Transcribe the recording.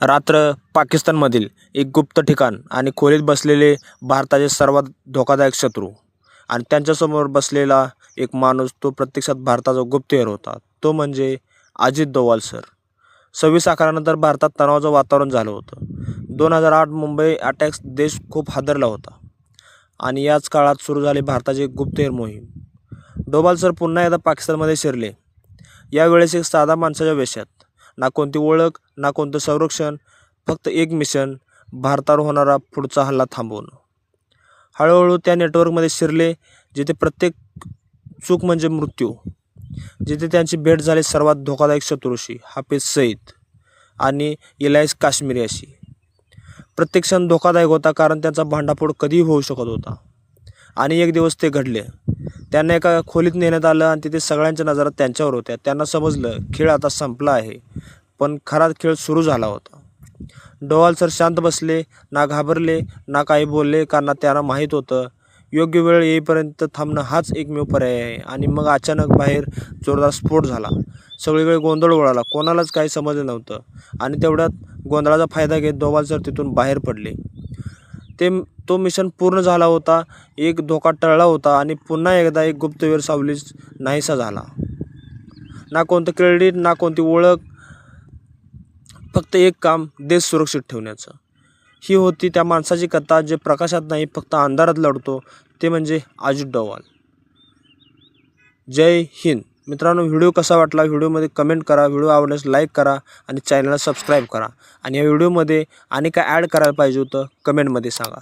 रात्र पाकिस्तानमधील एक गुप्त ठिकाण आणि खोलीत बसलेले भारताचे सर्वात धोकादायक शत्रू आणि त्यांच्यासमोर बसलेला एक माणूस, तो प्रत्यक्षात भारताचा गुप्तहेर होता. तो म्हणजे अजित डोवाल सर. 26/11 भारतात तणावाचं वातावरण झालं होतं. 2008 मुंबई अटॅक्स देश खूप हादरला होता आणि याच काळात सुरू झाली भारताची गुप्तहेर मोहीम. डोवाल सर पुन्हा एकदा पाकिस्तानमध्ये शिरले. यावेळेस एक साधा माणसाच्या वेशात. ना कोणती ओळख, ना कोणतं संरक्षण, फक्त एक मिशन: भारतावर होणारा पुढचा हल्ला थांबवणं. हळूहळू त्या नेटवर्कमध्ये शिरले जिथे प्रत्येक चूक म्हणजे मृत्यू, जिथे त्यांची भेट झाली सर्वात धोकादायक शत्रूशी, हाफिज सईद आणि इलायस काश्मीरीशी. प्रत्येक क्षण धोकादायक होता, कारण त्यांचा भांडाफोड कधीही होऊ शकत होता. आणि एक दिवस ते घडले. त्यांना एका खोलीत नेण्यात आलं आणि तिथे सगळ्यांच्या नजरा त्यांच्यावर होत्या. त्यांना समजलं खेळ आता संपला आहे, पण खरा खेळ सुरू झाला होता. डोवाल सर शांत बसले, ना घाबरले ना काही बोलले, कारण त्यांना माहीत होतं योग्य वेळ येईपर्यंत थांबणं हाच एकमेव पर्याय आहे. आणि मग अचानक बाहेर जोरदार स्फोट झाला. सगळीकडे गोंधळ उडाला. कोणालाच काही समजलं नव्हतं आणि तेवढ्यात गोंधळाचा फायदा घेत डोवाल सर तिथून बाहेर पडले. तो मिशन पूर्ण झाला होता, एक धोका टळला होता आणि पुन्हा एकदा एक गुप्तहेर सावली नाहीसा झाला. ना कोणतं क्रेडिट, ना कोणती ओळख, फक्त एक काम: देश सुरक्षित ठेवण्याचं. ही होती त्या माणसाची कथा, जे प्रकाशात नाही, फक्त अंधारात लढतो. ते म्हणजे अजित डोवाल. जय हिंद. मित्रांनो, व्हिडिओ कसा वाटला व्हिडिओमध्ये कमेंट करा. व्हिडिओ आवडल्यास लाईक करा आणि चॅनलला सबस्क्राईब करा. आणि या व्हिडिओमध्ये आणि काय ॲड करायला पाहिजे होतं कमेंटमध्ये सांगा.